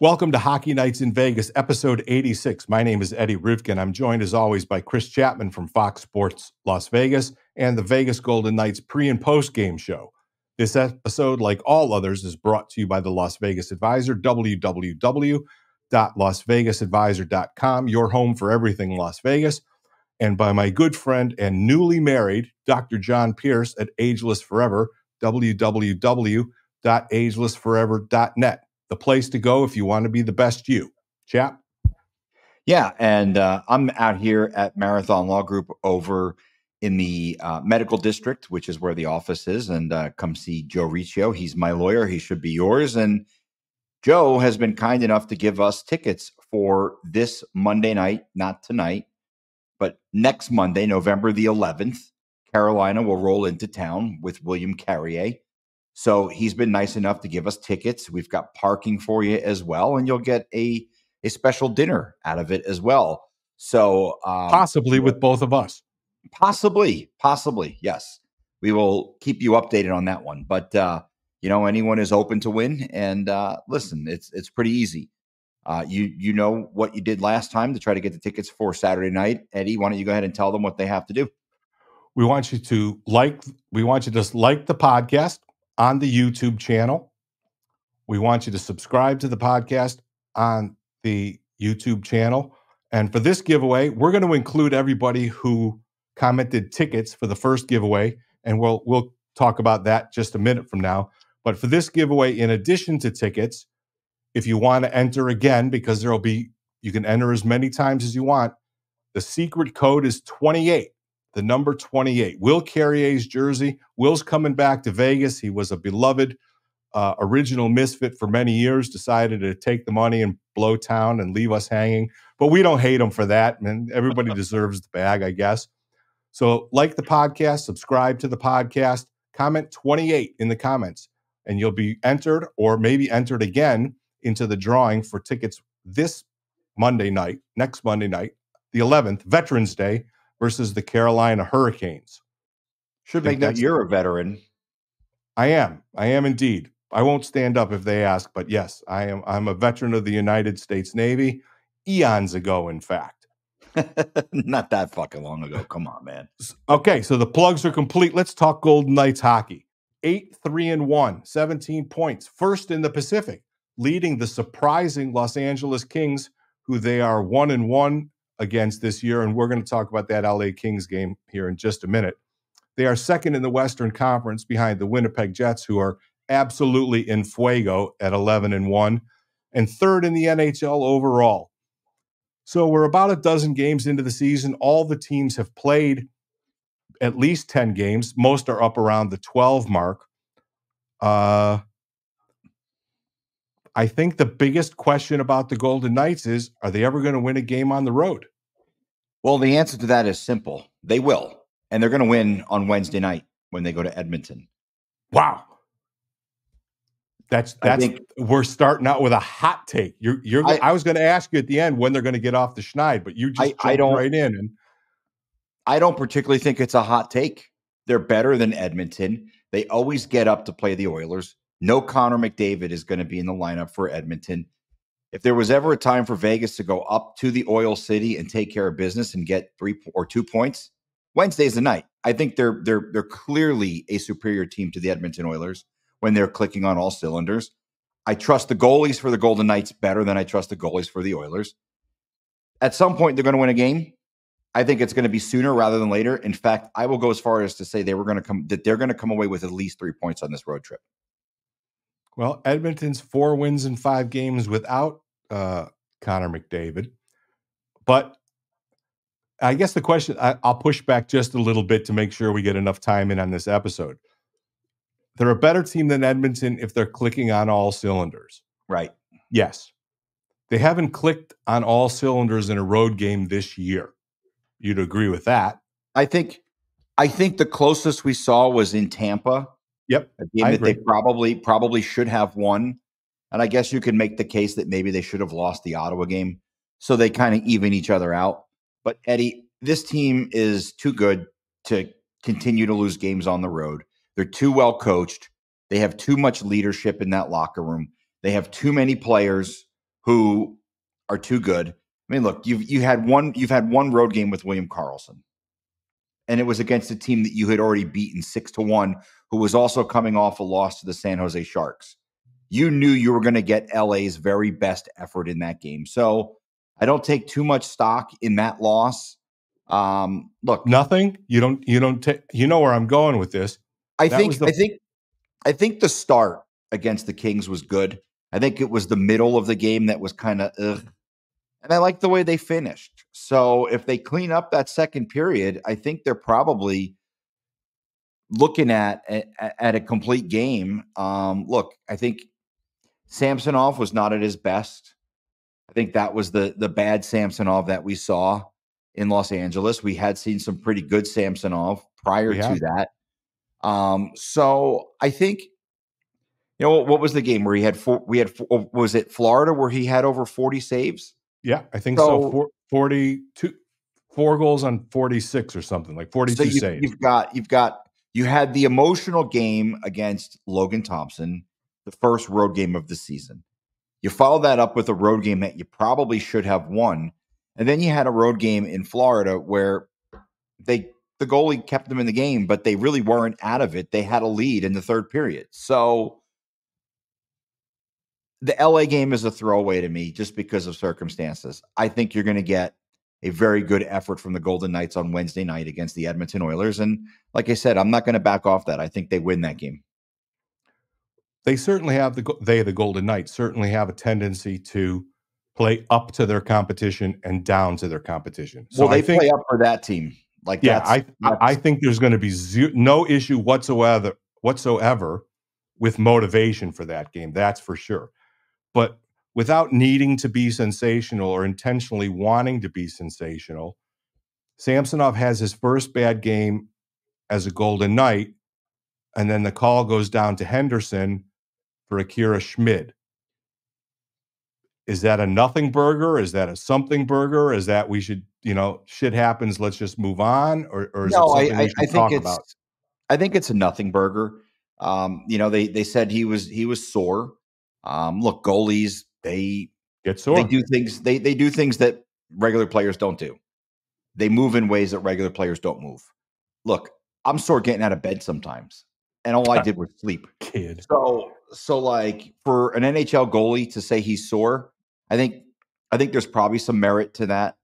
Welcome to Hockey Nights in Vegas, episode 86. My name is Eddie Rivkin. I'm joined as always by Chris Chapman from Fox Sports Las Vegas and the Vegas Golden Knights pre- and post-game show. This episode, like all others, is brought to you by the Las Vegas Advisor, www.lasvegasadvisor.com, your home for everything Las Vegas, and by my good friend and newly married Dr. John Pierce at Ageless Forever, www.agelessforever.net. The place to go if you want to be the best you. Chap? Yeah, and I'm out here at Marathon Law Group over in the medical district, which is where the office is, and come see Joe Riccio. He's my lawyer. He should be yours. And Joe has been kind enough to give us tickets for this Monday night, not tonight, but next Monday, November the 11th. Carolina will roll into town with William Carrier. So he's been nice enough to give us tickets. We've got parking for you as well, and you'll get a special dinner out of it as well. So Possibly with both of us. Possibly, yes. We will keep you updated on that one. But anyone is open to win. And listen, it's pretty easy. You know what you did last time to try to get the tickets for Saturday night. Eddie, why don't you go ahead and tell them what they have to do? We want you to like the podcast on the YouTube channel. We want you to subscribe to the podcast on the YouTube channel. And for this giveaway, we're going to include everybody who commented tickets for the first giveaway. And we'll talk about that just a minute from now. But for this giveaway, in addition to tickets, if you want to enter again, because you can enter as many times as you want, the secret code is 28. The number 28. Will Carrier's jersey. Will's coming back to Vegas. He was a beloved original Misfit for many years, decided to take the money and blow town and leave us hanging. But we don't hate him for that. And everybody deserves the bag, I guess. So like the podcast, subscribe to the podcast, comment 28 in the comments, and you'll be entered or maybe entered again into the drawing for tickets this Monday night, next Monday night, the 11th, Veterans Day, versus the Carolina Hurricanes. Should make note you're a veteran. I am indeed. I won't stand up if they ask, but yes, I'm a veteran of the United States Navy, eons ago, in fact. Not that fucking long ago. Come on, man. Okay, so the plugs are complete. Let's talk Golden Knights hockey. 8-3-1, 17 points, first in the Pacific, leading the surprising Los Angeles Kings, who they are 1-1 against this year, and we're going to talk about that LA Kings game here in just a minute. They are second in the Western Conference behind the Winnipeg Jets, who are absolutely in fuego at 11-1, and third in the NHL overall. So we're about a dozen games into the season. All the teams have played at least 10 games. Most are up around the 12 mark. I think the biggest question about the Golden Knights is, are they ever going to win a game on the road? Well, the answer to that is simple. They will. And they're going to win on Wednesday night when they go to Edmonton. Wow. We're starting out with a hot take. I was going to ask you at the end when they're going to get off the schneid, but you just jumped right in. And I don't particularly think it's a hot take. They're better than Edmonton. They always get up to play the Oilers. No Connor McDavid is going to be in the lineup for Edmonton. If there was ever a time for Vegas to go up to the Oil City and take care of business and get 3 or 2 points, Wednesday's the night. I think they're clearly a superior team to the Edmonton Oilers when they're clicking on all cylinders. I trust the goalies for the Golden Knights better than I trust the goalies for the Oilers. At some point, they're going to win a game. I think it's going to be sooner rather than later. In fact, I will go as far as to say they're going to come away with at least 3 points on this road trip. Well, Edmonton's 4 wins in 5 games without Connor McDavid. But I guess the question, I'll push back just a little bit to make sure we get enough time in on this episode. They're a better team than Edmonton if they're clicking on all cylinders. Right. Yes. They haven't clicked on all cylinders in a road game this year. You'd agree with that. I think the closest we saw was in Tampa. Yep. A game that they probably should have won. And I guess you can make the case that maybe they should have lost the Ottawa game. So they kind of even each other out. But Eddie, this team is too good to continue to lose games on the road. They're too well coached. They have too much leadership in that locker room. They have too many players who are too good. I mean, look, you've had one road game with William Karlsson, and it was against a team that you had already beaten 6-1, who was also coming off a loss to the San Jose Sharks. You knew you were going to get LA's very best effort in that game. So I don't take too much stock in that loss. Look, Nothing. You don't take. You know where I'm going with this. I think the start against the Kings was good. I think it was the middle of the game that was kind of ugh. And I like the way they finished. So if they clean up that second period, I think they're probably looking at a complete game. Look, I think Samsonov was not at his best. I think that was the bad Samsonov that we saw in Los Angeles. We had seen some pretty good Samsonov prior to that. So I think, what was the game where he had was it Florida where he had over 40 saves? Yeah, I think so. 42, 4 goals on 46 or something, like 42 saves. You had the emotional game against Logan Thompson, the first road game of the season. You follow that up with a road game that you probably should have won. And then you had a road game in Florida where the goalie kept them in the game, but they really weren't out of it. They had a lead in the third period. So the LA game is a throwaway to me just because of circumstances. I think you're going to get a very good effort from the Golden Knights on Wednesday night against the Edmonton Oilers. And like I said, I'm not going to back off that. I think they win that game. They certainly have the Golden Knights certainly have a tendency to play up to their competition and down to their competition. So they play up for that team. Like, yeah, I think there's going to be no issue whatsoever with motivation for that game. That's for sure. But without needing to be sensational or intentionally wanting to be sensational, Samsonov has his first bad game as a Golden Knight, and then the call goes down to Henderson for Akira Schmid. Is that a nothing burger? Is that a something burger? Is that we should, shit happens, let's just move on? Or is it something we should talk about? I think it's a nothing burger. They said he was sore. Look, goalies, they get sore. They do things. They do things that regular players don't do. They move in ways that regular players don't move. Look, I'm sore getting out of bed sometimes, and all I did was sleep. Kid. So like for an NHL goalie to say he's sore, I think there's probably some merit to that.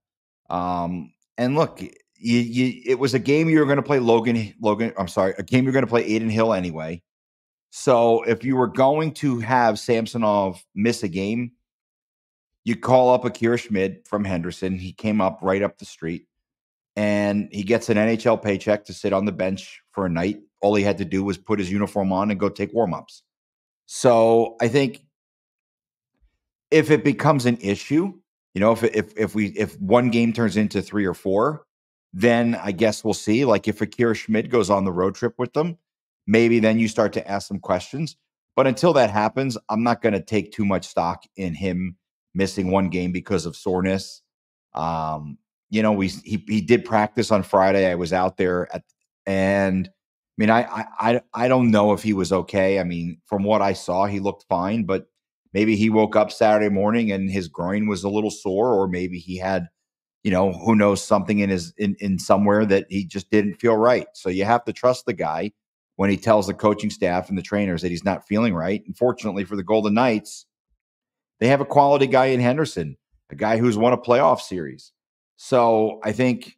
And look, it was a game you were going to play a game you're going to play Adin Hill anyway. So if you were going to have Samsonov miss a game, you call up Akira Schmid from Henderson. He came up right up the street, and he gets an NHL paycheck to sit on the bench for a night. All he had to do was put his uniform on and go take warm-ups. So I think if it becomes an issue, if one game turns into 3 or 4, then I guess we'll see. Like if Akira Schmid goes on the road trip with them, maybe then you start to ask some questions. But until that happens, I'm not going to take too much stock in him missing one game because of soreness. He did practice on Friday. I was out there and I mean, I don't know if he was okay. I mean, from what I saw, he looked fine, but maybe he woke up Saturday morning and his groin was a little sore, or maybe he had, who knows, something in somewhere that he just didn't feel right. So you have to trust the guy when he tells the coaching staff and the trainers that he's not feeling right. Unfortunately for the Golden Knights, they have a quality guy in Henderson, a guy who's won a playoff series. So I think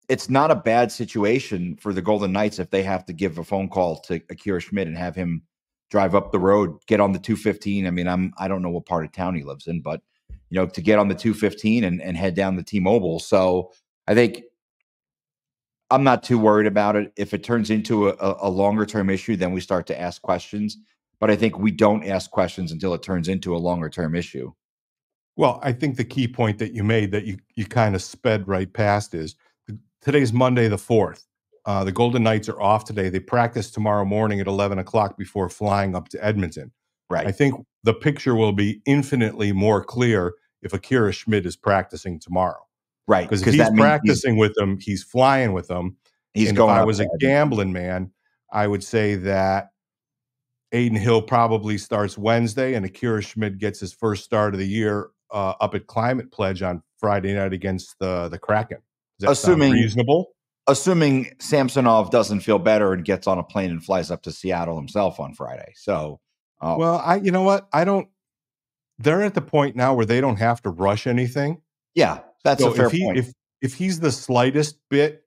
it's not a bad situation for the Golden Knights if they have to give a phone call to Akira Schmid and have him drive up the road, get on the 215. I mean, I don't know what part of town he lives in, but to get on the 215 and head down the T-Mobile. So I think I'm not too worried about it. If it turns into a longer term issue, then we start to ask questions. But I think we don't ask questions until it turns into a longer term issue. Well, I think the key point that you made that you kind of sped right past is today's Monday the 4th. The Golden Knights are off today. They practice tomorrow morning at 11 o'clock before flying up to Edmonton. Right. I think the picture will be infinitely more clear if Akira Schmid is practicing tomorrow. Right. Because if he's practicing with them, he's flying with them. He's and going. If I was a gambling man, I would say that Aiden Hill probably starts Wednesday, and Akira Schmid gets his first start of the year up at Climate Pledge on Friday night against the Kraken. Does that sound reasonable? Assuming Samsonov doesn't feel better and gets on a plane and flies up to Seattle himself on Friday. So, well, you know what? They're at the point now where they don't have to rush anything. Yeah, that's a fair point. If he's the slightest bit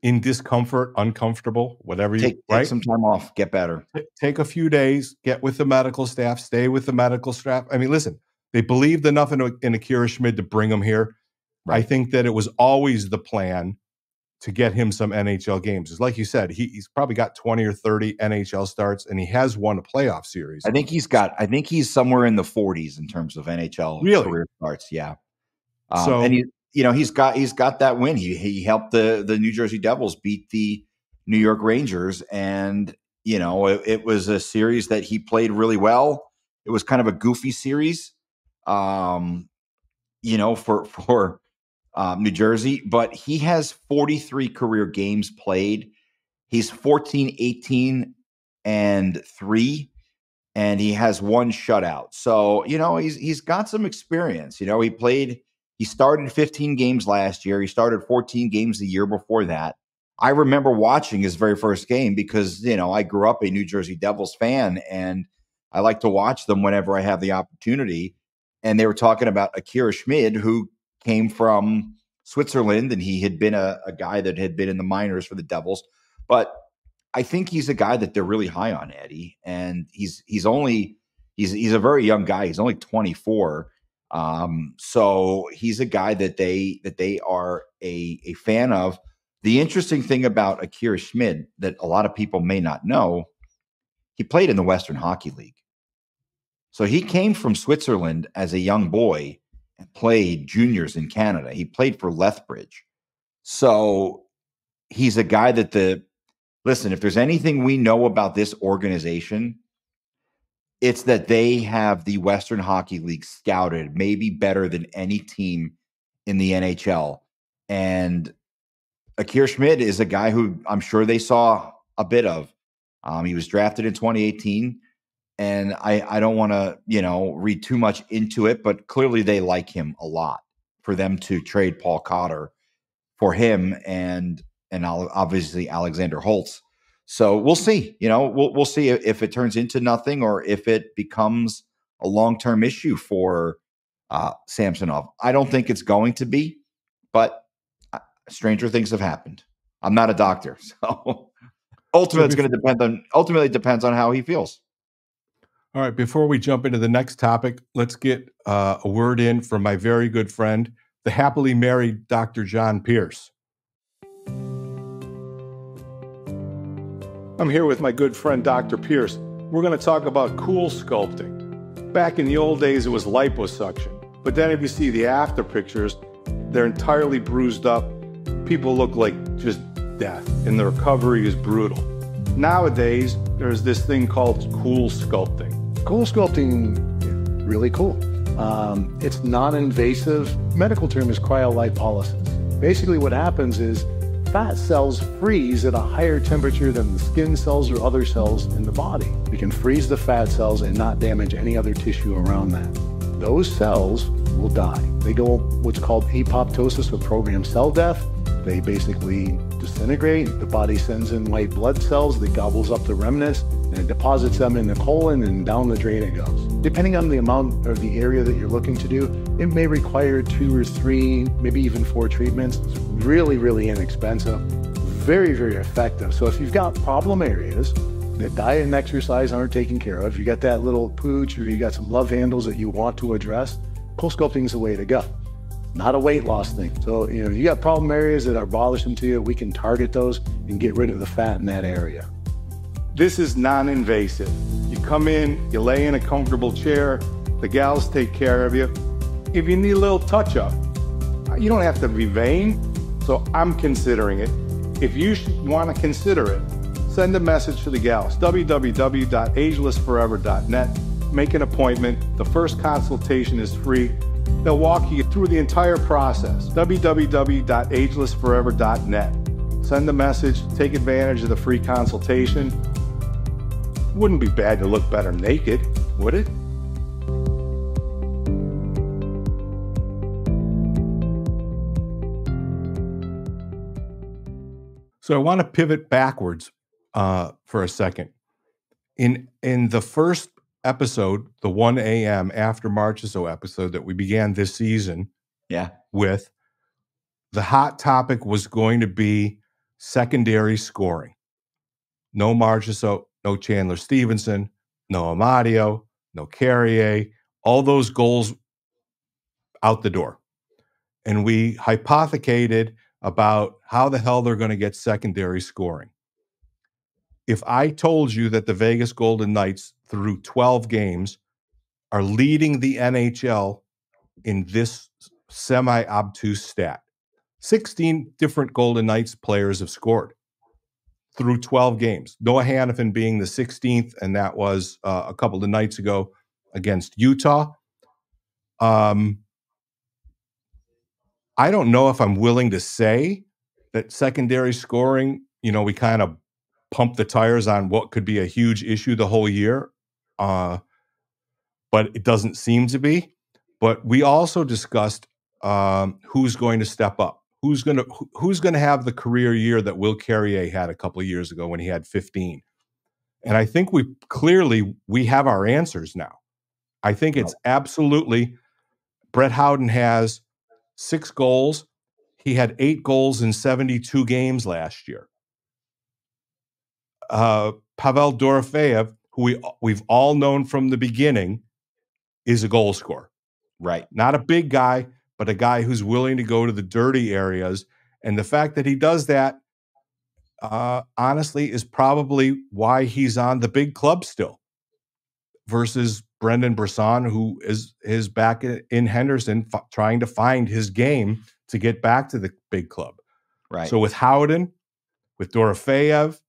in discomfort, uncomfortable, whatever take some time off, get better. Take a few days, get with the medical staff, stay with the medical staff. I mean, listen, they believed enough in Akira Schmid to bring him here. Right. I think that it was always the plan to get him some NHL games. It's like you said, he's probably got 20 or 30 NHL starts, and he has won a playoff series. I think he's somewhere in the 40s in terms of NHL career starts. Yeah. And he's got that win. He helped the New Jersey Devils beat the New York Rangers, and it was a series that he played really well. It was kind of a goofy series, for New Jersey, but he has 43 career games played. He's 14, 18, and 3, and he has 1 shutout. So, he's got some experience. He started 15 games last year. He started 14 games the year before that. I remember watching his very first game because, I grew up a New Jersey Devils fan, and I like to watch them whenever I have the opportunity. And they were talking about Akira Schmid, who came from Switzerland, and he had been a guy that had been in the minors for the Devils. But I think he's a guy that they're really high on, Eddie. And he's a very young guy. He's only 24. So he's a guy that they are a fan of. The interesting thing about Akira Schmid that a lot of people may not know, he played in the Western Hockey League. So he came from Switzerland as a young boy and played juniors in Canada. He played for Lethbridge. So he's a guy that listen, if there's anything we know about this organization, it's that they have the Western Hockey League scouted maybe better than any team in the NHL. And Akira Schmid is a guy who I'm sure they saw a bit of. He was drafted in 2018. And I don't want to, read too much into it, but clearly they like him a lot for them to trade Paul Cotter for him and obviously Alexander Holtz. So we'll see, we'll see if it turns into nothing or if it becomes a long-term issue for Samsonov. I don't think it's going to be, but stranger things have happened. I'm not a doctor, so ultimately depends on how he feels. All right, before we jump into the next topic, let's get a word in from my very good friend, the happily married Dr. John Pierce. I'm here with my good friend, Dr. Pierce. We're going to talk about cool sculpting. Back in the old days, it was liposuction. But then if you see the after pictures, they're entirely bruised up. People look like just death, and the recovery is brutal. Nowadays, there's this thing called cool sculpting. Cool sculpting is really cool. It's non-invasive. Medical term is cryolipolysis. Basically what happens is fat cells freeze at a higher temperature than the skin cells or other cells in the body. We can freeze the fat cells and not damage any other tissue around that. Those cells will die. They go what's called apoptosis, or programmed cell death. They basically disintegrate. The body sends in white blood cells that gobbles up the remnants and deposits them in the colon, and down the drain it goes. Depending on the amount or the area that you're looking to do, it may require 2 or 3, maybe even 4 treatments. It's really, really inexpensive, very, very effective. So if you've got problem areas that diet and exercise aren't taken care of, you got that little pooch or you got some love handles that you want to address, cool sculpting is the way to go. Not a weight loss thing. So, if you got problem areas that are bothersome to you, we can target those and get rid of the fat in that area. This is non-invasive. You come in, you lay in a comfortable chair, the gals take care of you. If you need a little touch-up, you don't have to be vain, so I'm considering it. If you want to consider it, send a message to the gals, www.agelessforever.net. Make an appointment. The first consultation is free. They'll walk you through the entire process, www.agelessforever.net. Send a message, take advantage of the free consultation. Wouldn't be bad to look better naked, would it? So I want to pivot backwards for a second. In the first episode, the 1 a.m. after March or so episode that we began this season Yeah. with, the hot topic was going to be secondary scoring. No Marchessault, no Chandler Stevenson, no Amadio, no Carrier, all those goals out the door. And we hypothecated about how the hell they're going to get secondary scoring. If I told you that the Vegas Golden Knights through 12 games are leading the NHL in this semi-obtuse stat, 16 different Golden Knights players have scored through 12 games. Noah Hannafin being the 16th, and that was a couple of nights ago against Utah. I don't know if I'm willing to say that secondary scoring, we kind of pump the tires on what could be a huge issue the whole year, but it doesn't seem to be. But we also discussed who's going to step up. Who's going to have the career year that Will Carrier had a couple of years ago when he had 15? And I think we have our answers now. I think it's absolutely Brett Howden has 6 goals. He had 8 goals in 72 games last year. Pavel Dorofeyev, who we've all known from the beginning, is a goal scorer. Right. Not a big guy, but a guy who's willing to go to the dirty areas. And the fact that he does that, honestly, is probably why he's on the big club still versus Brendan Brisson, who is back in Henderson trying to find his game to get back to the big club. Right. So with Howden, with Dorofeyev,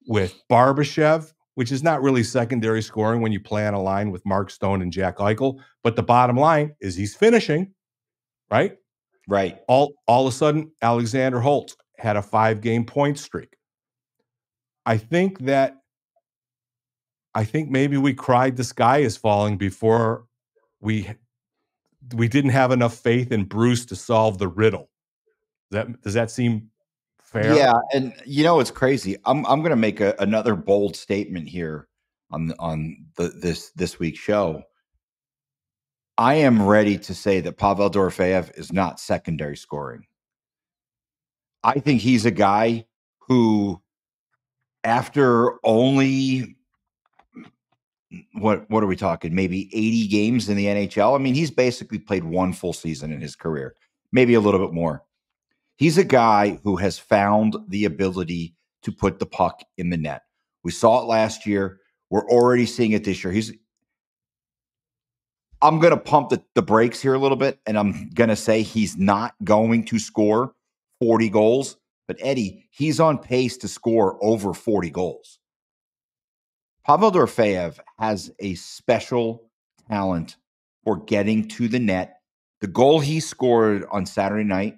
with Barbashev, which is not really secondary scoring when you play on a line with Mark Stone and Jack Eichel. But the bottom line is he's finishing, right? Right. All of a sudden, Alexander Holtz had a 5-game point streak. I think maybe we cried the sky is falling before we didn't have enough faith in Bruce to solve the riddle. Does that seem fair? Yeah, and it's crazy. I'm going to make another bold statement here on this week's show. I am ready to say that Pavel Dorofeyev is not secondary scoring. I think he's a guy who, after only what are we talking? Maybe 80 games in the NHL. I mean, he's basically played one full season in his career, maybe a little bit more. He's a guy who has found the ability to put the puck in the net. We saw it last year. We're already seeing it this year. I'm going to pump the brakes here a little bit, and I'm going to say he's not going to score 40 goals. But, Eddie, he's on pace to score over 40 goals. Pavel Dorofeyev has a special talent for getting to the net. The goal he scored on Saturday night,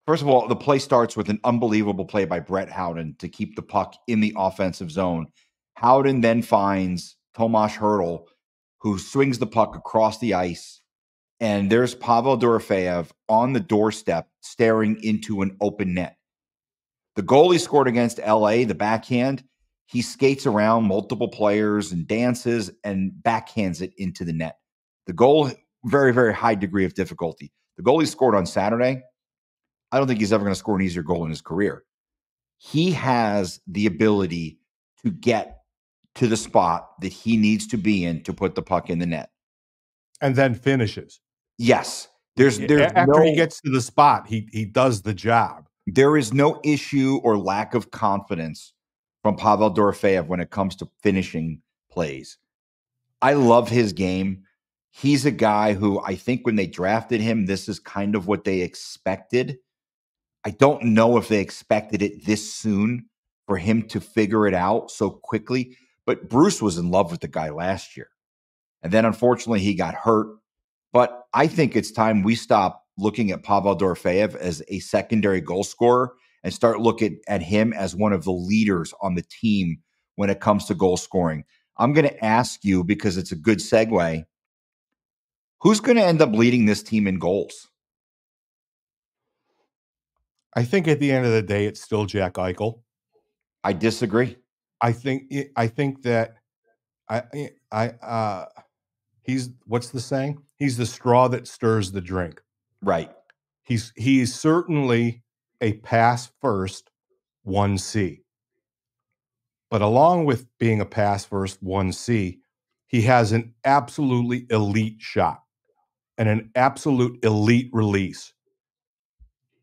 first of all, the play starts with an unbelievable play by Brett Howden to keep the puck in the offensive zone. Howden then finds Tomas Hertl, who swings the puck across the ice, and there's Pavel Dorofeyev on the doorstep staring into an open net. The goal he scored against LA, the backhand, he skates around multiple players and dances and backhands it into the net. The goal, very, very high degree of difficulty. The goal he scored on Saturday, I don't think he's ever going to score an easier goal in his career. He has the ability to get to the spot that he needs to be in to put the puck in the net. And then finishes. Yes. There's after he gets to the spot, he does the job. There is no issue or lack of confidence from Pavel Dorofeyev when it comes to finishing plays. I love his game. He's a guy who I think when they drafted him, this is kind of what they expected. I don't know if they expected it this soon for him to figure it out so quickly, but Bruce was in love with the guy last year. And then unfortunately he got hurt. But I think it's time we stop looking at Pavel Dorofeyev as a secondary goal scorer and start looking at him as one of the leaders on the team when it comes to goal scoring. I'm going to ask you, because it's a good segue, who's going to end up leading this team in goals? I think at the end of the day, it's still Jack Eichel. I disagree. I think that he's, what's the saying? He's the straw that stirs the drink. Right. He's certainly a pass first 1C. But along with being a pass first 1C, he has an absolutely elite shot and an absolute elite release.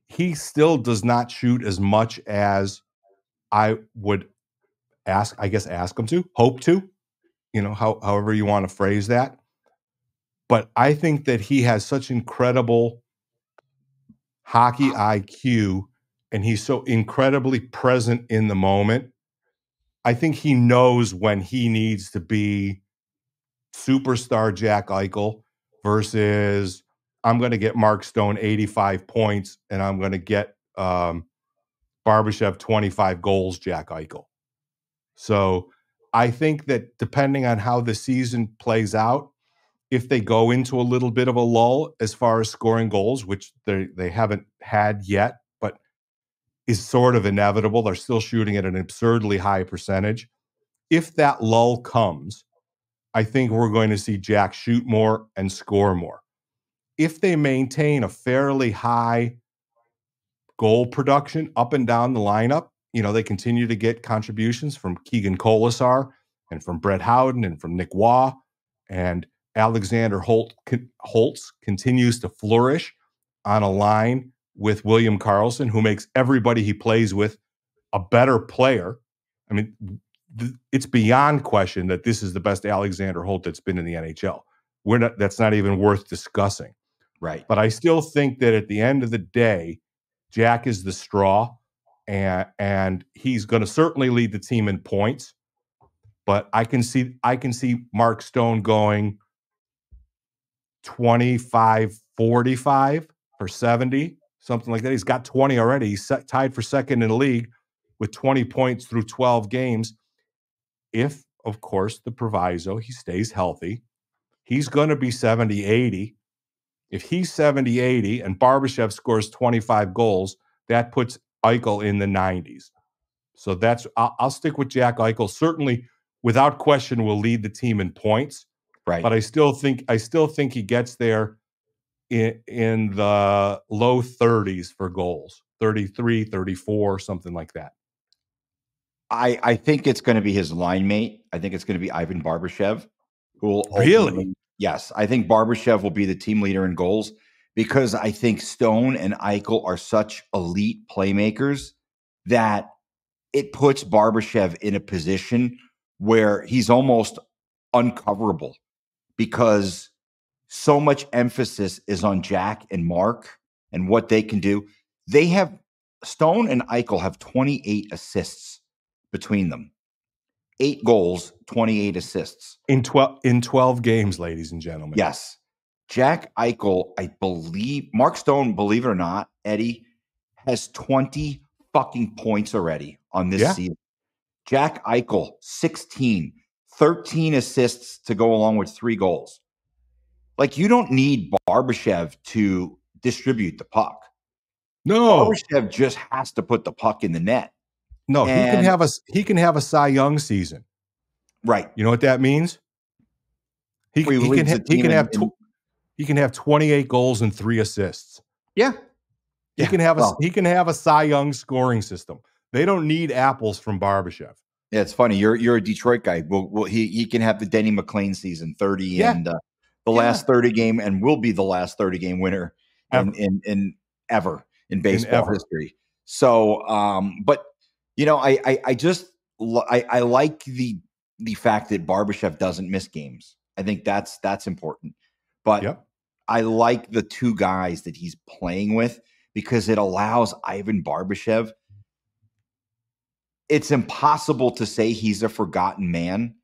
He still does not shoot as much as I would ask him to, hope to, however you want to phrase that. But I think that he has such incredible hockey IQ, and he's so incredibly present in the moment. I think he knows when he needs to be superstar Jack Eichel versus I'm going to get Mark Stone 85 points and I'm going to get Barbashev 25 goals, Jack Eichel. So I think that depending on how the season plays out, if they go into a little bit of a lull as far as scoring goals, which they haven't had yet, but is sort of inevitable. They're still shooting at an absurdly high percentage. If that lull comes, I think we're going to see Jack shoot more and score more. If they maintain a fairly high goal production up and down the lineup, they continue to get contributions from Keegan Colasar and from Brett Howden and from Nick Waugh, and Alexander Holtz continues to flourish on a line with William Karlsson, who makes everybody he plays with a better player. I mean, it's beyond question that this is the best Alexander Holt that's been in the NHL. That's not even worth discussing. Right. But I still think that at the end of the day, Jack is the straw, and he's going to certainly lead the team in points. But I can see Mark Stone going 25-45 for 70, something like that. He's got 20 already. He's tied for second in the league with 20 points through 12 games. If, of course, the proviso, he stays healthy, he's going to be 70-80. If he's 70-80 and Barbashev scores 25 goals, that puts Eichel in the 90s. So I'll stick with Jack Eichel. Certainly, without question, will lead the team in points. Right. But I still think he gets there in the low 30s for goals, 33, 34, something like that. I think it's going to be his line mate. I think it's going to be Ivan Barbashev, who will really. Yes, I think Barbashev will be the team leader in goals because I think Stone and Eichel are such elite playmakers that it puts Barbashev in a position where he's almost uncoverable because so much emphasis is on Jack and Mark and what they can do. Stone and Eichel have 28 assists between them. 8 goals, 28 assists. In 12 games, ladies and gentlemen. Yes. Jack Eichel, I believe, Mark Stone, believe it or not, Eddie, has 20 fucking points already on this season. Jack Eichel, 16, 13 assists to go along with 3 goals. Like, you don't need Barbashev to distribute the puck. No. Barbashev just has to put the puck in the net. No, he can have a Cy Young season. Right. You know what that means? He can have 28 goals and 3 assists. Yeah. He can have a Cy Young scoring system. They don't need apples from Barbashev. Yeah, it's funny. You're a Detroit guy. Well, he can have the Denny McLain season, 30 and the last 30 game, and will be the last 30 game winner in baseball history. So, but I like the fact that Barbashev doesn't miss games. I think that's important. But I like the 2 guys that he's playing with because it allows Ivan Barbashev. It's impossible to say he's a forgotten man,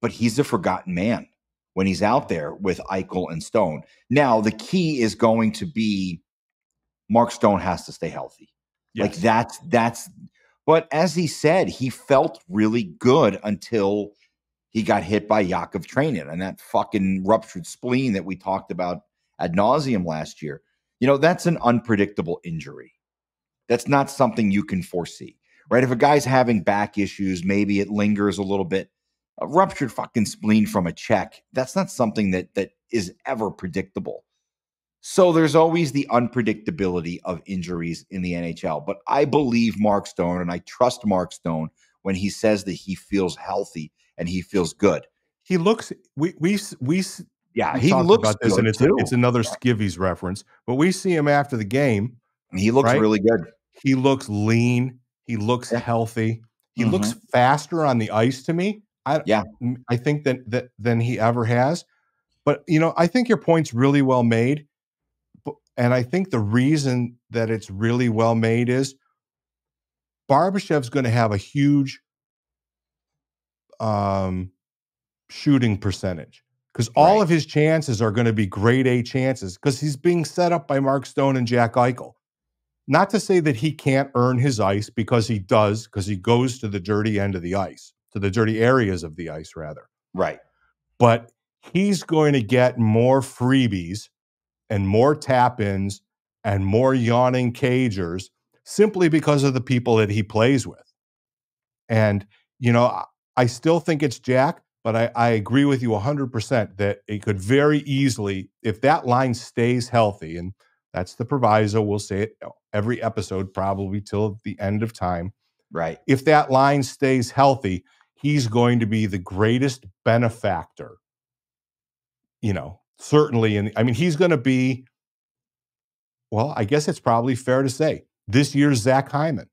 but he's a forgotten man when he's out there with Eichel and Stone. Now, the key is going to be Mark Stone has to stay healthy. Yes. Like that's But as he said, he felt really good until he got hit by Yakov Trenin and that fucking ruptured spleen that we talked about ad nauseum last year. You know, that's an unpredictable injury. That's not something you can foresee, right? If a guy's having back issues, maybe it lingers a little bit. A ruptured fucking spleen from a check, that's not something that is ever predictable. So there's always the unpredictability of injuries in the NHL. But I believe Mark Stone, and I trust Mark Stone when he says that he feels healthy and he feels good. He looks. We He talked looks about this, good and too. it's another Skivvies reference. But we see him after the game. He looks right? really good. He looks lean. He looks healthy. He looks faster on the ice to me. I think that than he ever has. But you know, I think your point's really well made. And I think the reason that it's really well made is Barbashev's going to have a huge shooting percentage because all of his chances are going to be grade A chances because he's being set up by Mark Stone and Jack Eichel. Not to say that he can't earn his ice because he does, because he goes to the dirty end of the ice, to the dirty areas of the ice, rather. Right. But he's going to get more freebies and more tap-ins and more yawning cagers simply because of the people that he plays with. And, you know, I still think it's Jack, but I agree with you 100% that it could very easily, if that line stays healthy, and that's the proviso, we'll say it every episode probably till the end of time. Right. If that line stays healthy, he's going to be the greatest benefactor, you know, certainly. And I mean, he's going to be, well, I guess it's probably fair to say this year's Zach Hyman.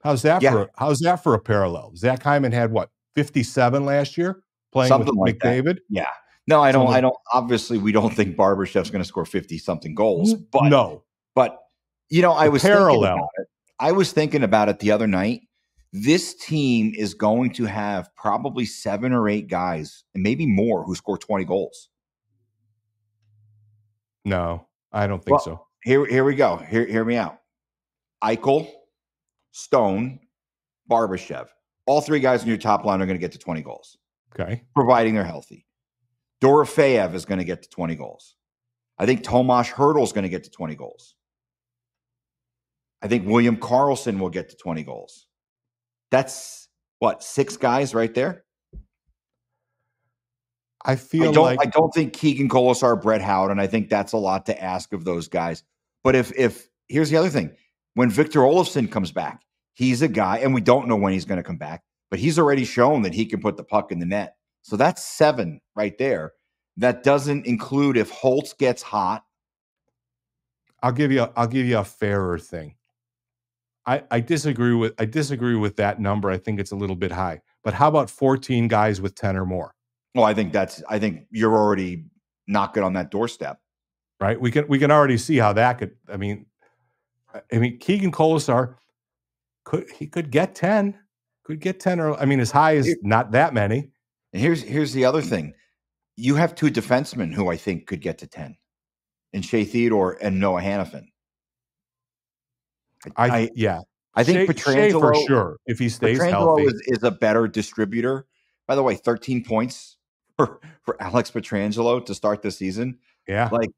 How's that for a parallel? Zach Hyman had what, 57 last year playing something with like McDavid? That. Yeah. No, I don't. Obviously, we don't think Barbashev's going to score 50 something goals. But no. But you know, I was thinking about it the other night. This team is going to have probably 7 or 8 guys, and maybe more, who score 20 goals. No, I don't think so. Here we go. Hear me out. Eichel, Stone, Barbashev. All 3 guys in your top line are going to get to 20 goals. Okay. Providing they're healthy. Dorofeyev is going to get to 20 goals. I think Tomas Hertl is going to get to 20 goals. I think William Karlsson will get to 20 goals. That's what, 6 guys right there? I don't think Keegan Kolesar, Brett Howden, I think that's a lot to ask of those guys. But if here's the other thing. When Victor Olofsson comes back, he's a guy, and we don't know when he's going to come back, but he's already shown that he can put the puck in the net. So that's 7 right there. That doesn't include if Holtz gets hot. I'll give you a fairer thing. I disagree with that number. I think it's a little bit high. But how about 14 guys with 10 or more? Well, I think you're already knocking on that doorstep. Right? We can already see how that could. I mean Keegan Kolesar could get 10. Could get 10 or I mean as high as not that many. And here's the other thing. You have 2 defensemen who I think could get to 10. And Shea Theodore and Noah Hannafin. I think Pietrangelo for sure, if he stays healthy, is a better distributor. By the way, 13 points for Alex Pietrangelo to start the season. Yeah. Like,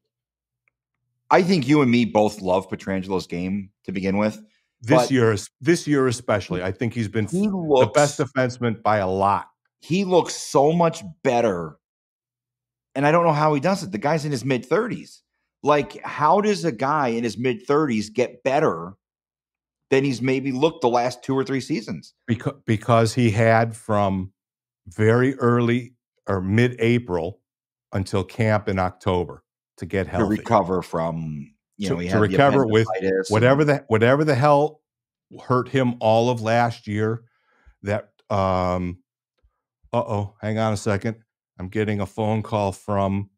I think you and me both love Pietrangelo's game to begin with. This year especially, I think he's been the best defenseman by a lot. He looks so much better. And I don't know how he does it. The guy's in his mid-30s. Like, how does a guy in his mid-30s get better than he's maybe looked the last 2 or 3 seasons? Because he had from very early or mid-April until camp in October to get healthy. To recover from, to recover with whatever the hell hurt him all of last year. That hang on a second. I'm getting a phone call from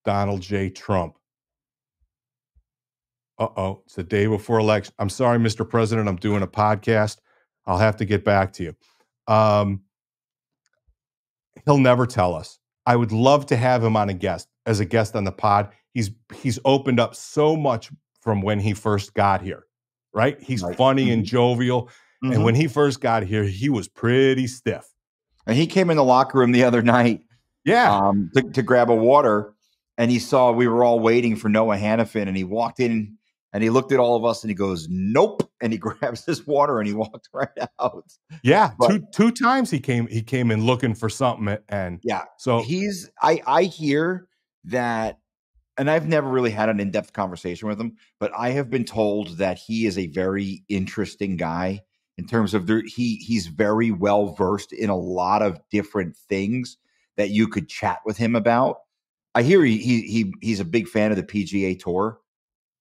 Donald J. Trump. It's the day before election. I'm sorry, Mr. President. I'm doing a podcast. I'll have to get back to you. He'll never tell us. I would love to have him as a guest on the pod. He's opened up so much from when he first got here, right? He's funny and jovial. And when he first got here, he was pretty stiff. And he came in the locker room the other night, to grab a water, and he saw we were all waiting for Noah Hannafin, and he walked in and he looked at all of us and he goes, "Nope," and he grabs his water and he walked right out. Yeah, but two times he came in looking for something, and so I hear that. And I've never really had an in-depth conversation with him, but I have been told that he is a very interesting guy in terms of he's very well versed in a lot of different things that you could chat with him about. I hear he's a big fan of the PGA Tour.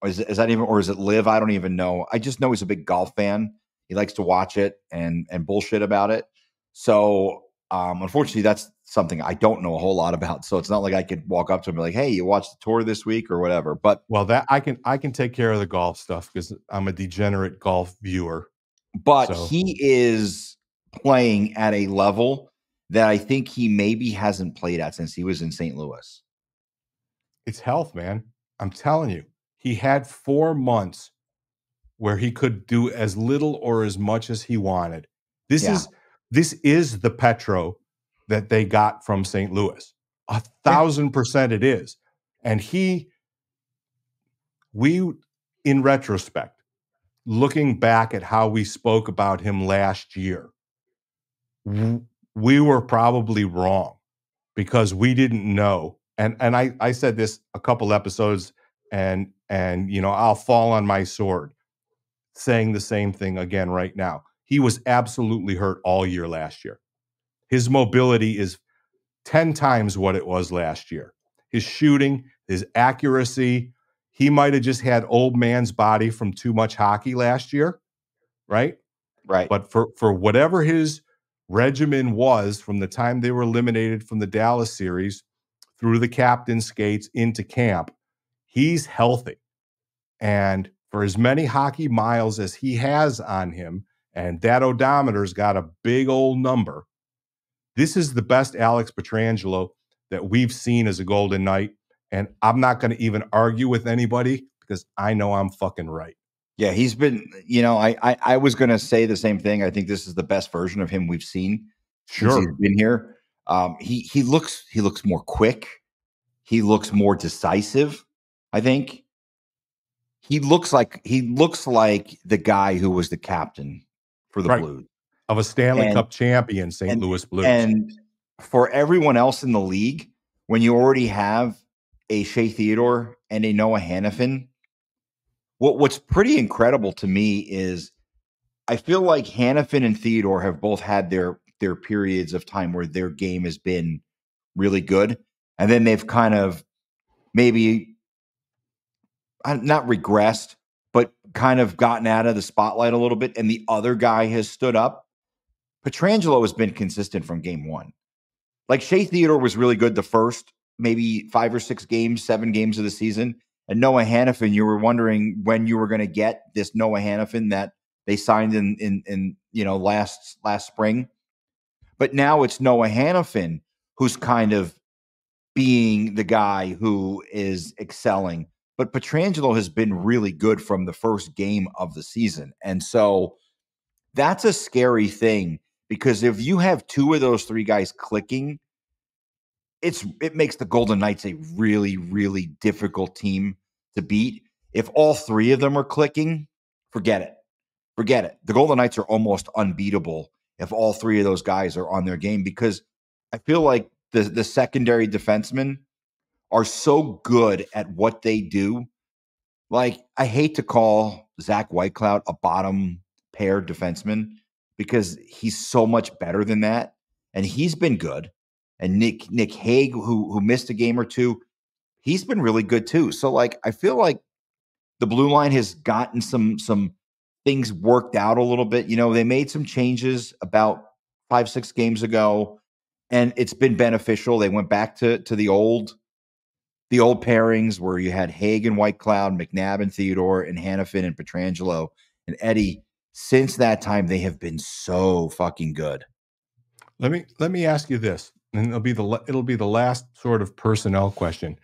Or is that even, or is it Live? I don't even know. I just know he's a big golf fan. He likes to watch it and bullshit about it. So unfortunately, that's something I don't know a whole lot about. So it's not like I could walk up to him and be like, "Hey, you watched the tour this week or whatever." But that I can take care of the golf stuff because I'm a degenerate golf viewer. But he is playing at a level that I think he maybe hasn't played at since he was in St. Louis. It's health, man. I'm telling you, he had 4 months where he could do as little or as much as he wanted. This is the Petro that they got from St. Louis. 1,000% it is. And in retrospect, looking back at how we spoke about him last year, we were probably wrong because we didn't know. And I said this a couple episodes, and I'll fall on my sword saying the same thing again right now. He was absolutely hurt all year last year. His mobility is 10 times what it was last year. His shooting, his accuracy, he might have just had old man's body from too much hockey last year, right? Right. But for whatever his regimen was from the time they were eliminated from the Dallas series through the captain skates into camp, he's healthy. And for as many hockey miles as he has on him, and that odometer's got a big old number, this is the best Alex Pietrangelo that we've seen as a Golden Knight. And I'm not going to even argue with anybody because I know I'm fucking right. Yeah, he's been, I was going to say the same thing. I think this is the best version of him we've seen since he's been here. He looks more quick. He looks more decisive, I think. He looks like the guy who was the captain for the Blues. Of a Stanley Cup champion, St. Louis Blues. And for everyone else in the league, when you already have a Shea Theodore and a Noah Hannafin, what's pretty incredible to me is I feel like Hannafin and Theodore have both had their periods of time where their game has been really good. And then they've kind of maybe not regressed, but kind of gotten out of the spotlight a little bit. And the other guy has stood up. Pietrangelo has been consistent from game one. Like Shea Theodore was really good the first maybe 5 or 6 games, 7 games of the season. And Noah Hannafin, you were wondering when you were going to get this Noah Hannafin that they signed in last spring. But now it's Noah Hannafin who's kind of being the guy who is excelling. But Pietrangelo has been really good from the first game of the season. And so that's a scary thing because if you have 2 of those 3 guys clicking, it makes the Golden Knights a really, really difficult team to beat. If all 3 of them are clicking, forget it. Forget it. The Golden Knights are almost unbeatable if all 3 of those guys are on their game because I feel like the secondary defensemen are so good at what they do. Like, I hate to call Zach Whitecloud a bottom pair defenseman because he's so much better than that. And he's been good. And Nick Hague, who missed a game or 2, he's been really good too. So, like, I feel like the blue line has gotten some things worked out a little bit. They made some changes about 5-6 games ago, and it's been beneficial. They went back to the old pairings where you had Hague and Whitecloud, McNabb and Theodore, and Hannafin and Pietrangelo. And Eddie, since that time, they have been so fucking good. Let me ask you this, and it'll be the last sort of personnel question.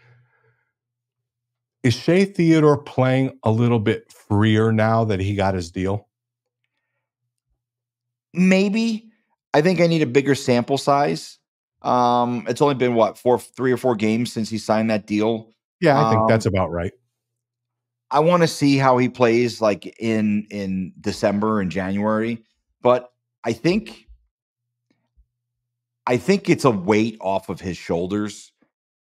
Is Shea Theodore playing a little bit freer now that he got his deal? Maybe. I think I need a bigger sample size. It's only been what, 3 or 4 games since he signed that deal. Yeah, I think that's about right. I want to see how he plays like in December and January, but I think it's a weight off of his shoulders,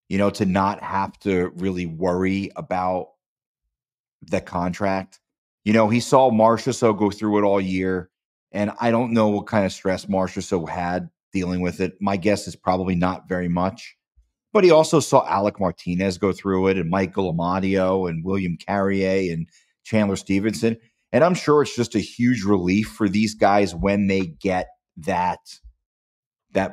to not have to really worry about the contract. He saw Marchessault go through it all year, and I don't know what kind of stress Marchessault had dealing with it. My guess is probably not very much. But he also saw Alec Martinez go through it, and Michael Amadio, and William Carrier, and Chandler Stevenson. And I'm sure it's just a huge relief for these guys when they get that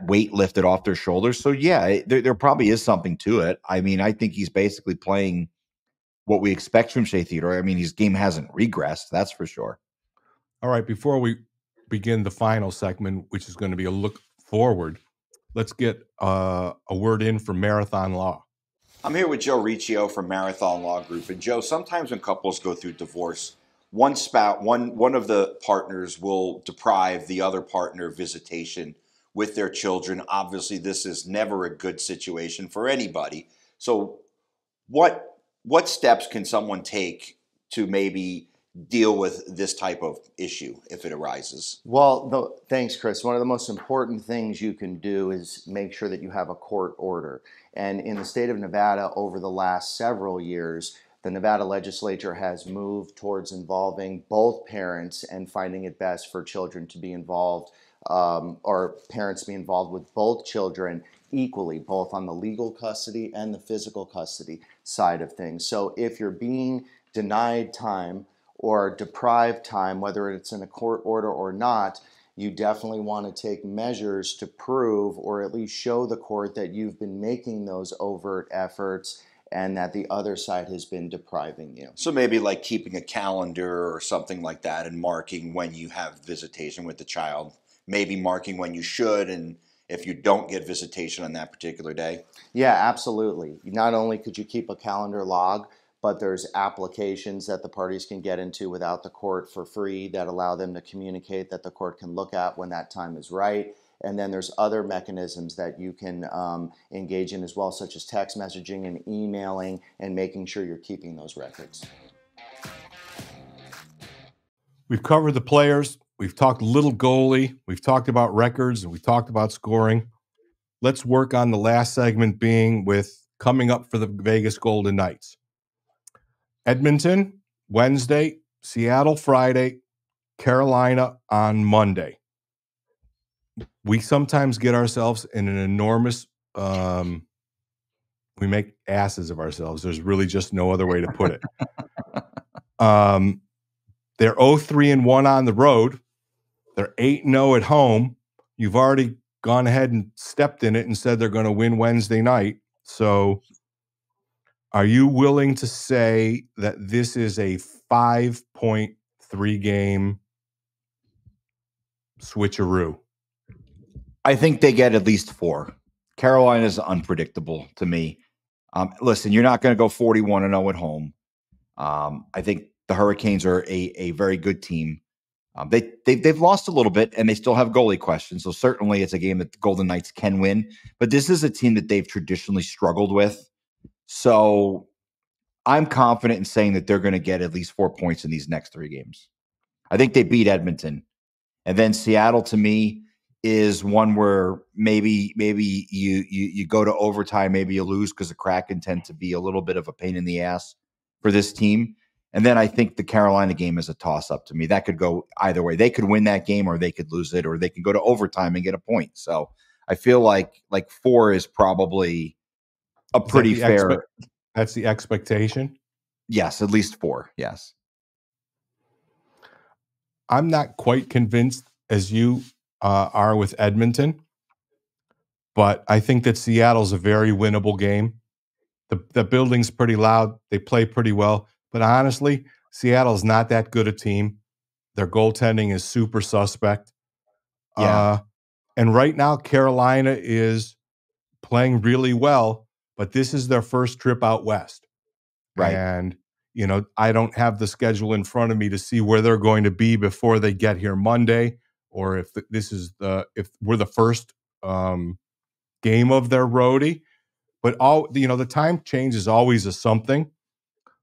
weight lifted off their shoulders. So, yeah, there probably is something to it. I mean, I think he's basically playing what we expect from Shea Theodore. I mean, his game hasn't regressed, that's for sure. All right, before we begin the final segment, which is going to be a look forward, let's get a word in from Marathon Law. I'm here with Joe Riccio from Marathon Law Group. And Joe, sometimes when couples go through divorce, one of the partners will deprive the other partner of visitation with their children. Obviously, this is never a good situation for anybody. So what steps can someone take to maybe deal with this type of issue if it arises? Well, thanks, Chris. One of the most important things you can do is make sure that you have a court order. And in the state of Nevada, over the last several years, the Nevada legislature has moved towards involving both parents and finding it best for children to be involved, or parents to be involved with both children equally, both on the legal custody and the physical custody side of things. So if you're being denied time or deprived time, whether it's in a court order or not, you definitely want to take measures to prove or at least show the court that you've been making those overt efforts and that the other side has been depriving you. So maybe like keeping a calendar or something like that and marking when you have visitation with the child, maybe marking when you should and if you don't get visitation on that particular day? Yeah, absolutely. Not only could you keep a calendar log, but there's applications that the parties can get into without the court for free that allow them to communicate that the court can look at when that time is right. And then there's other mechanisms that you can engage in as well, such as text messaging and emailing and making sure you're keeping those records. We've covered the players. We've talked little goalie. We've talked about records, and we've talked about scoring. Let's work on the last segment being with coming up for the Vegas Golden Knights. Edmonton, Wednesday, Seattle, Friday, Carolina on Monday. We sometimes get ourselves in an enormous, we make asses of ourselves. There's really just no other way to put it. They're 0-3-1 on the road. They're 8-0 at home. You've already gone ahead and stepped in it and said they're going to win Wednesday night. So are you willing to say that this is a 5.3 game switcheroo? I think they get at least 4. Carolina is unpredictable to me. Listen, you're not going to go 41-0 at home. I think the Hurricanes are a very good team. They've lost a little bit, and they still have goalie questions. So certainly it's a game that the Golden Knights can win. But this is a team that they've traditionally struggled with. So I'm confident in saying that they're going to get at least 4 points in these next 3 games. I think they beat Edmonton. And then Seattle, to me, is one where maybe you go to overtime, maybe you lose because the Kraken tend to be a little bit of a pain in the ass for this team. And then I think the Carolina game is a toss-up to me. That could go either way. They could win that game or they could lose it, or they could go to overtime and get a point. So I feel like 4 is probably a pretty fair. That's the expectation? Yes, at least 4, yes. I'm not quite convinced as you are with Edmonton, but I think that Seattle's a very winnable game. The building's pretty loud. They play pretty well. But honestly, Seattle's not that good a team. Their goaltending is super suspect. Yeah. And right now, Carolina is playing really well, but this is their first trip out west. Right. And, I don't have the schedule in front of me to see where they're going to be before they get here Monday or if if we're the first game of their roadie. But the time change is always a something.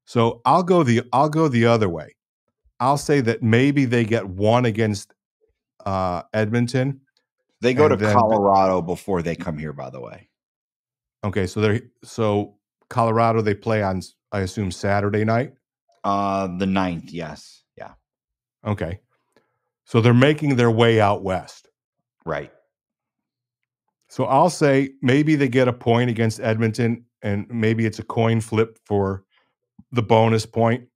So I'll go the other way. I'll say that maybe they get one against Edmonton. They go to and then Colorado before they come here, by the way. Okay, so Colorado they play on, I assume, Saturday night. The 9th, yes. Yeah. Okay. So they're making their way out west. Right. So I'll say maybe they get a point against Edmonton, and maybe it's a coin flip for the bonus point.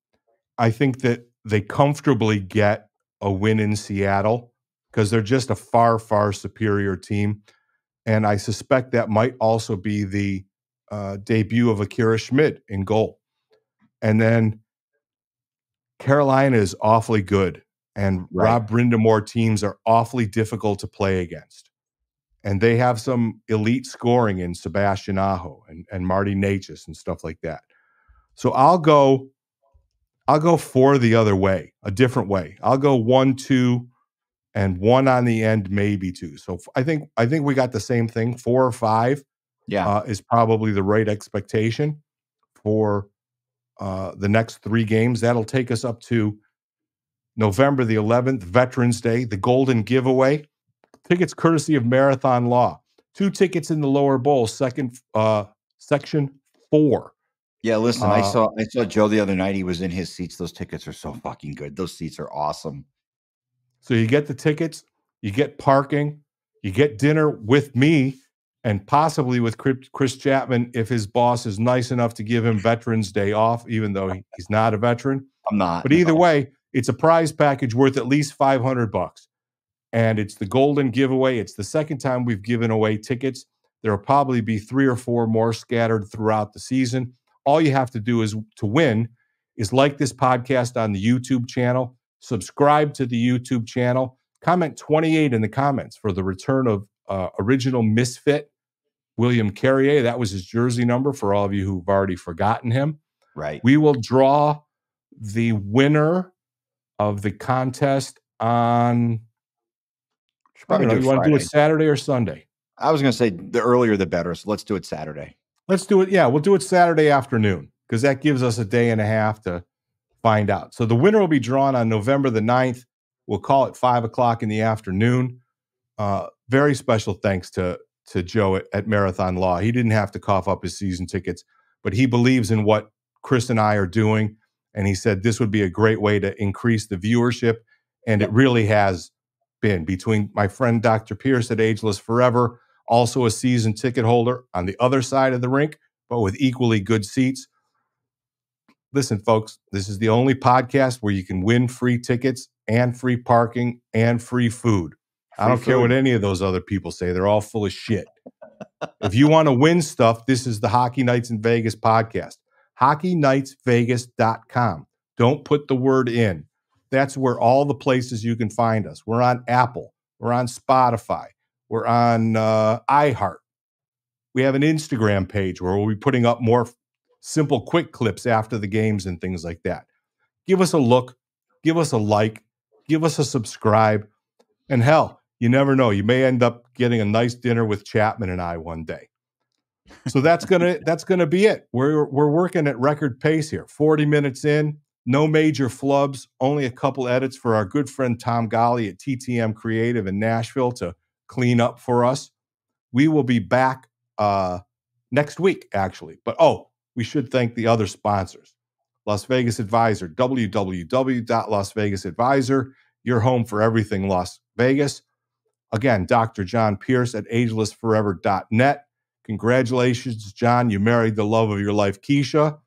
I think that they comfortably get a win in Seattle because they're just a far, far superior team. And I suspect that might also be the debut of Akira Schmid in goal. And then Carolina is awfully good, and Right. Rob Brindamore teams are awfully difficult to play against. And they have some elite scoring in Sebastian Aho and Marty Natchez and stuff like that. So I'll go for the other way, a different way. I'll go 1-2 and 1 on the end, maybe 2. So I think we got the same thing. 4 or 5 is probably the right expectation for the next 3 games. That'll take us up to November the 11th, Veterans Day, the Golden Giveaway. Tickets courtesy of Marathon Law. 2 tickets in the lower bowl, section 4. Yeah, listen, I saw Joe the other night. He was in his seats. Those tickets are so fucking good. Those seats are awesome. So you get the tickets, you get parking, you get dinner with me, and possibly with Chris Chapman if his boss is nice enough to give him Veterans Day off, even though he's not a veteran. I'm not. But either way, it's a prize package worth at least $500. And it's the Golden Giveaway. It's the second time we've given away tickets. There will probably be 3 or 4 more scattered throughout the season. All you have to do to win is like this podcast on the YouTube channel, subscribe to the YouTube channel, comment 28 in the comments for the return of original Misfit, William Carrier. That was his jersey number for all of you who've already forgotten him. Right. We will draw the winner of the contest on... You want to do it Saturday or Sunday? I was going to say the earlier the better, so let's do it Saturday. Let's do it. Yeah, we'll do it Saturday afternoon because that gives us a day and a half to find out. So the winner will be drawn on November the 9th. We'll call it 5 o'clock in the afternoon. Very special thanks to Joe at Marathon Law. He didn't have to cough up his season tickets, but he believes in what Chris and I are doing. And he said this would be a great way to increase the viewership. And it really has been, between my friend Dr. Pierce at Ageless Forever, also a season ticket holder on the other side of the rink, but with equally good seats. Listen, folks, this is the only podcast where you can win free tickets and free parking and free food. I don't care what any of those other people say. They're all full of shit. If you want to win stuff, this is the Hockey Nights in Vegas podcast. HockeyNightsVegas.com. Don't put the word in. That's where all the places you can find us. We're on Apple. We're on Spotify. We're on iHeart. We have an Instagram page where we'll be putting up more simple, quick clips after the games and things like that. Give us a look. Give us a like. Give us a subscribe. And hell, you never know. You may end up getting a nice dinner with Chapman and I one day. So that's gonna be it. We're working at record pace here. 40 minutes in. No major flubs, only a couple edits for our good friend Tom Golly at TTM Creative in Nashville to clean up for us. We will be back next week, actually. But, we should thank the other sponsors. Las Vegas Advisor, www.lasvegasadvisor, your home for everything Las Vegas. Again, Dr. John Pierce at agelessforever.net. Congratulations, John. You married the love of your life, Keisha.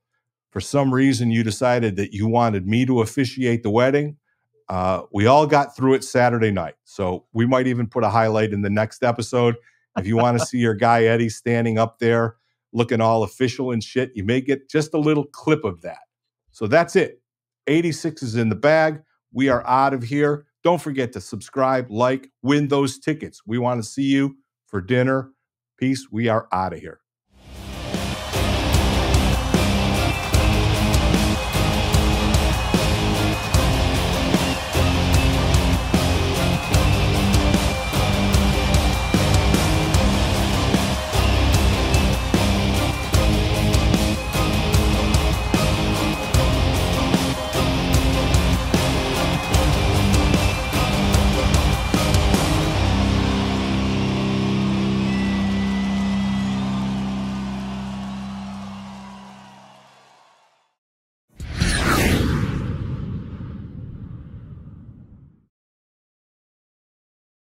For some reason, you decided that you wanted me to officiate the wedding. We all got through it Saturday night. So we might even put a highlight in the next episode. If you want to see your guy Eddie standing up there looking all official and shit, you may get just a little clip of that. So that's it. 86 is in the bag. We are out of here. Don't forget to subscribe, like, win those tickets. We want to see you for dinner. Peace. We are out of here.